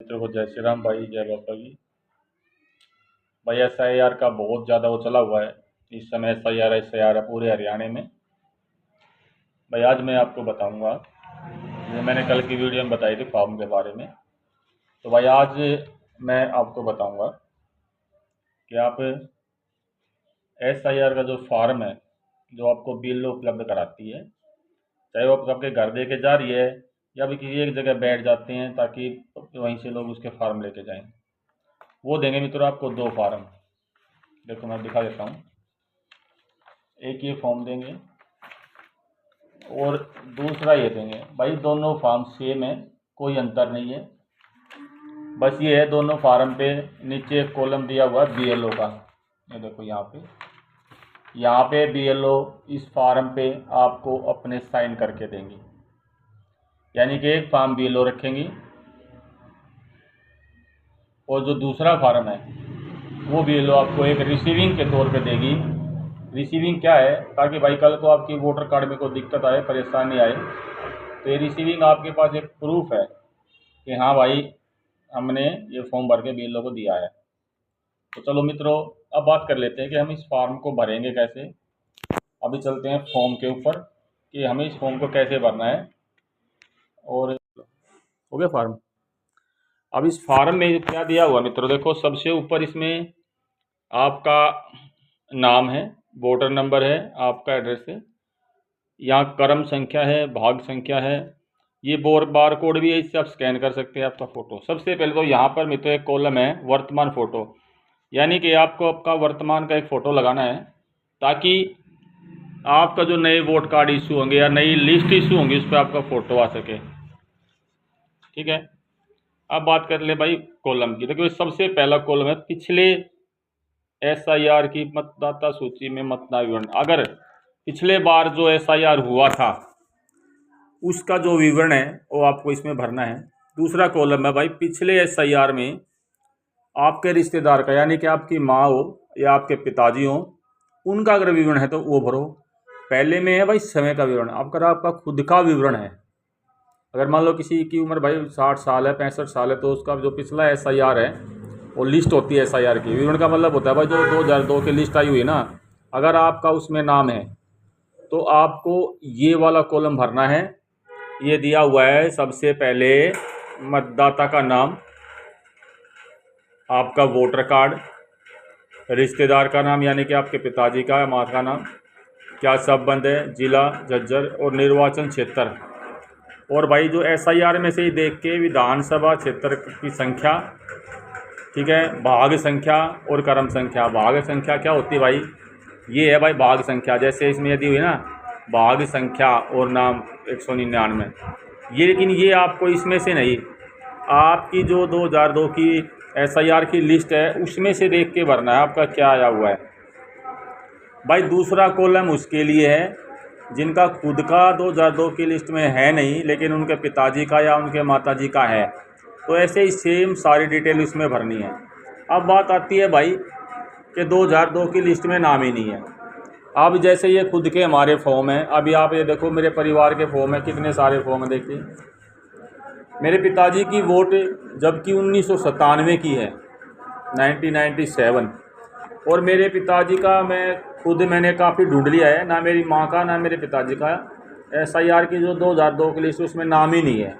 मित्रों को जय श्री राम भाई, जय बाबा की। भाई SIR का बहुत ज़्यादा वो चला हुआ है इस समय। SIR है पूरे हरियाणा में। भाई आज मैं आपको बताऊंगा, जो मैंने कल की वीडियो में बताई थी फॉर्म के बारे में। तो भाई आज मैं आपको बताऊंगा कि आप SIR का जो फॉर्म है, जो आपको BLO उपलब्ध कराती है, चाहे वो आपके घर दे के जा रही है या भी किसी एक जगह बैठ जाते हैं ताकि वहीं से लोग उसके फॉर्म लेके जाएं, वो देंगे मित्रों आपको 2 फार्म। देखो मैं दिखा देता हूँ। एक ये फॉर्म देंगे और दूसरा ये देंगे। भाई दोनों फार्म सेम है, कोई अंतर नहीं है। बस ये है, दोनों फार्म पे नीचे एक कॉलम दिया हुआ है BLO का। ये देखो यहाँ पे BLO इस फार्म पे आपको अपने साइन करके देंगी। यानी कि एक फार्म BLO रखेंगी और जो दूसरा फार्म है वो BLO आपको एक रिसीविंग के तौर पे देगी। रिसीविंग क्या है, ताकि भाई कल को आपकी वोटर कार्ड में कोई दिक्कत आए, परेशानी आए, तो ये रिसीविंग आपके पास एक प्रूफ है कि हाँ भाई हमने ये फॉर्म भर के BLO को दिया है। तो चलो मित्रों, अब बात कर लेते हैं कि हम इस फॉर्म को भरेंगे कैसे। अभी चलते हैं फॉर्म के ऊपर कि हमें इस फॉर्म को कैसे भरना है। और हो गया फॉर्म। अब इस फॉर्म में क्या दिया हुआ मित्रों, देखो सबसे ऊपर इसमें आपका नाम है, वोटर नंबर है, आपका एड्रेस है, यहाँ क्रम संख्या है, भाग संख्या है, ये बार कोड भी है, इससे आप स्कैन कर सकते हैं आपका फ़ोटो। सबसे पहले तो यहाँ पर मित्रों एक कॉलम है वर्तमान फ़ोटो, यानी कि आपको आपका वर्तमान का एक फ़ोटो लगाना है ताकि आपका जो नए वोट कार्ड इशू होंगे या नई लिस्ट इशू होंगी उस पर आपका फ़ोटो आ सके। ठीक है, अब बात कर ले भाई कॉलम की। देखो सबसे पहला कॉलम है पिछले SIR की मतदाता सूची में मतदान विवरण। अगर पिछले बार जो SIR हुआ था उसका जो विवरण है वो आपको इसमें भरना है। दूसरा कॉलम है भाई पिछले SIR में आपके रिश्तेदार का, यानी कि आपकी माँ हो या आपके पिताजी हो, उनका अगर विवरण है तो वो भरो। पहले में है भाई समय का विवरण। अगर आपका खुद का विवरण है, अगर मान लो किसी की उम्र भाई 60 साल है, 65 साल है, तो उसका जो पिछला SIR है वो लिस्ट होती है SIR की। विवरण का मतलब होता है भाई जो 2002 की लिस्ट आई हुई ना, अगर आपका उसमें नाम है तो आपको ये वाला कॉलम भरना है। ये दिया हुआ है सबसे पहले मतदाता का नाम, आपका वोटर कार्ड, रिश्तेदार का नाम यानी कि आपके पिताजी का, माँ का नाम, क्या संबंध है, जिला झज्जर और निर्वाचन क्षेत्र। और भाई जो SIR में से ही देख के विधानसभा क्षेत्र की संख्या, ठीक है, भाग संख्या और क्रम संख्या। भाग संख्या क्या होती है भाई, ये है भाई भाग संख्या। जैसे इसमें यदि हुई ना भाग संख्या और नाम 199, ये, लेकिन ये आपको इसमें से नहीं, आपकी जो 2002 की SIR की लिस्ट है उसमें से देख के भरना है आपका क्या आया हुआ है। भाई दूसरा कॉलम उसके लिए है जिनका खुद का 2002 की लिस्ट में है नहीं, लेकिन उनके पिताजी का या उनके माताजी का है, तो ऐसे ही सेम सारी डिटेल इसमें भरनी है। अब बात आती है भाई कि 2002 की लिस्ट में नाम ही नहीं है। अब जैसे ये खुद के हमारे फॉर्म हैं, अभी आप ये देखो मेरे परिवार के फॉर्म हैं, कितने सारे फॉर्म हैं। देखिए मेरे पिताजी की वोट जबकि 1997 की है, 1997, और मेरे पिताजी का मैंने काफ़ी ढूंढ लिया है, ना मेरी माँ का ना मेरे पिताजी का SIR की जो 2002 की लिस्ट उसमें नाम ही नहीं है।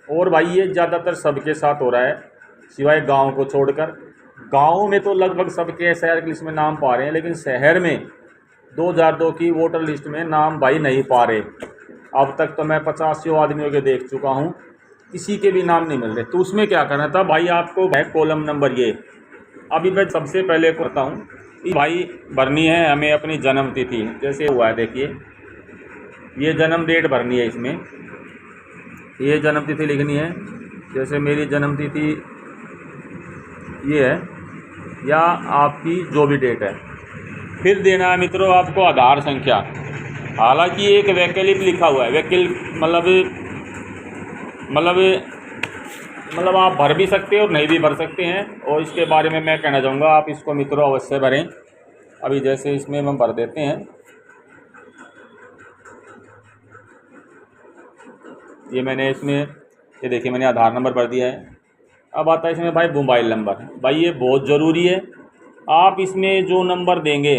और भाई ये ज़्यादातर सबके साथ हो रहा है सिवाय गांव को छोड़कर। गांव में तो लगभग सबके SIR की लिस्ट में नाम पा रहे हैं, लेकिन शहर में 2002 की वोटर लिस्ट में नाम भाई नहीं पा रहे। अब तक तो मैं 50 आदमियों के देख चुका हूँ, किसी के भी नाम नहीं मिल रहे। तो उसमें क्या करना था भाई, आपको है कॉलम नंबर ये। अभी मैं सबसे पहले करता हूँ भाई, भरनी है हमें अपनी जन्म तिथि। जैसे हुआ है देखिए, ये जन्म डेट भरनी है इसमें, ये जन्म तिथि लिखनी है। जैसे मेरी जन्म तिथि ये है, या आपकी जो भी डेट है। फिर देना है मित्रों आपको आधार संख्या। हालांकि एक वैकल्पिक लिखा हुआ है, वैकल्पिक मतलब आप भर भी सकते हैं और नहीं भी भर सकते हैं, और इसके बारे में मैं कहना चाहूँगा आप इसको मित्रों अवश्य भरें। अभी जैसे इसमें हम भर देते हैं, ये मैंने इसमें, ये देखिए मैंने आधार नंबर भर दिया है, अब आता है इसमें भाई मोबाइल नंबर। भाई ये बहुत ज़रूरी है, आप इसमें जो नंबर देंगे,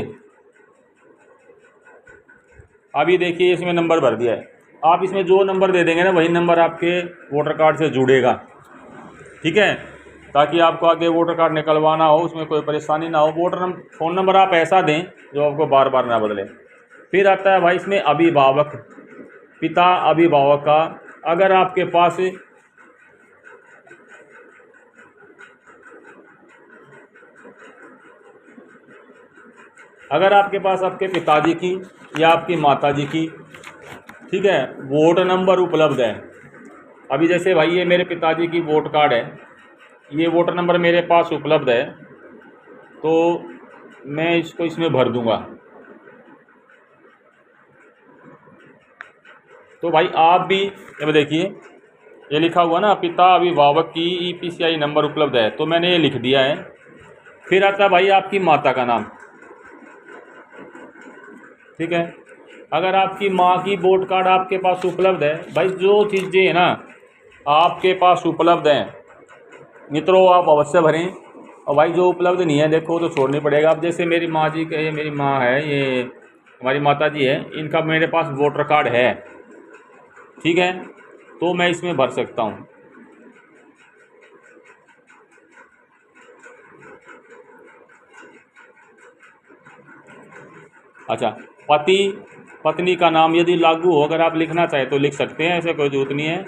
अभी देखिए इसमें नंबर भर दिया है, आप इसमें जो नंबर दे देंगे ना वही नंबर आपके वोटर कार्ड से जुड़ेगा, ठीक है, ताकि आपको आगे वोटर कार्ड निकलवाना हो उसमें कोई परेशानी ना हो। फ़ोन नंबर आप ऐसा दें जो आपको बार बार ना बदले। फिर आता है भाई इसमें अभिभावक, पिता अभिभावक का, अगर आपके पास आपके पिताजी की या आपकी माताजी की, ठीक है, वोट नंबर उपलब्ध है। अभी जैसे भाई ये मेरे पिताजी की वोट कार्ड है, ये वोटर नंबर मेरे पास उपलब्ध है, तो मैं इसको इसमें भर दूंगा। तो भाई आप भी ये देखिए, ये लिखा हुआ ना पिता अभिभावक की EPCI नंबर उपलब्ध है, तो मैंने ये लिख दिया है। फिर आता है भाई आपकी माता का नाम, ठीक है, अगर आपकी माँ की वोट कार्ड आपके पास उपलब्ध है, भाई जो चीज़ें है ना आपके पास उपलब्ध हैं मित्रों आप अवश्य भरें, और भाई जो उपलब्ध नहीं है देखो तो छोड़नी पड़ेगा। अब जैसे मेरी माँ जी का, ये मेरी माँ है, ये हमारी माता जी है, इनका मेरे पास वोटर कार्ड है, ठीक है, तो मैं इसमें भर सकता हूँ। अच्छा, पति पत्नी का नाम यदि लागू हो, अगर आप लिखना चाहें तो लिख सकते हैं, ऐसे कोई जरूरत नहीं है।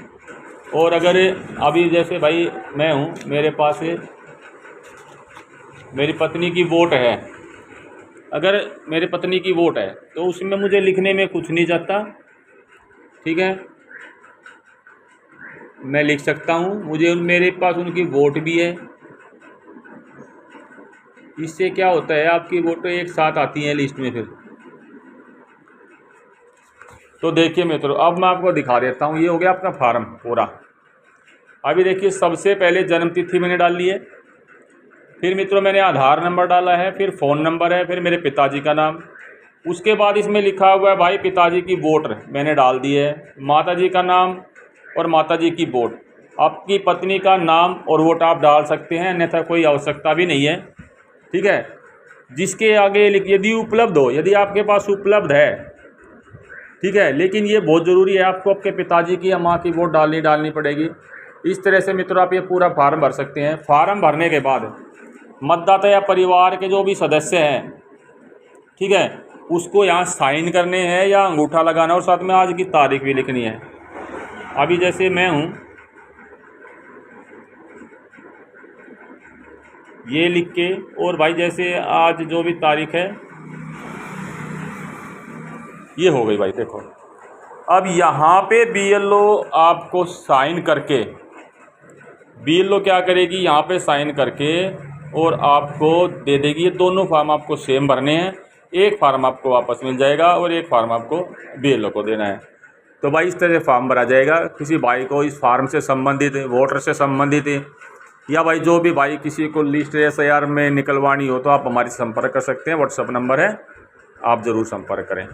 और अगर अभी जैसे भाई मैं हूँ, मेरे पास मेरी पत्नी की वोट है, अगर मेरी पत्नी की वोट है तो उसमें मुझे लिखने में कुछ नहीं जाता, ठीक है, मैं लिख सकता हूँ, मेरे पास उनकी वोट भी है। इससे क्या होता है आपकी वोटें एक साथ आती हैं लिस्ट में। फिर तो देखिए मित्रों, अब मैं आपको दिखा देता हूँ, ये हो गया आपका फार्म पूरा। अभी देखिए सबसे पहले जन्म तिथि मैंने डाल ली है, फिर मित्रों मैंने आधार नंबर डाला है, फिर फ़ोन नंबर है, फिर मेरे पिताजी का नाम, उसके बाद इसमें लिखा हुआ है भाई पिताजी की वोट मैंने डाल दी है, माताजी का नाम और माताजी की वोट, आपकी पत्नी का नाम और वोट आप डाल सकते हैं, अन्यथा कोई आवश्यकता भी नहीं है, ठीक है। जिसके आगे यदि उपलब्ध हो, यदि आपके पास उपलब्ध है, ठीक है, लेकिन ये बहुत ज़रूरी है, आपको आपके पिताजी की या माँ की वोट डालनी पड़ेगी। इस तरह से मित्रों आप ये पूरा फार्म भर सकते हैं। फार्म भरने के बाद मतदाता या परिवार के जो भी सदस्य हैं, ठीक है, उसको यहाँ साइन करने हैं या अंगूठा लगाना, और साथ में आज की तारीख भी लिखनी है। अभी जैसे मैं हूँ, ये लिख के, और भाई जैसे आज जो भी तारीख है ये हो गई भाई, देखो अब यहाँ पे BLO आपको साइन करके, BLO क्या करेगी यहाँ पे साइन करके और आपको दे देगी। ये दोनों फार्म आपको सेम भरने हैं, एक फार्म आपको वापस मिल जाएगा और एक फार्म आपको BLO को देना है। तो भाई इस तरह से फार्म भरा जाएगा। किसी भाई को इस फार्म से संबंधित, वोटर से संबंधित, या भाई जो भी भाई किसी को लिस्ट SIR में निकलवानी हो तो आप हमारी संपर्क कर सकते हैं। व्हाट्सअप नंबर है, आप ज़रूर संपर्क करें।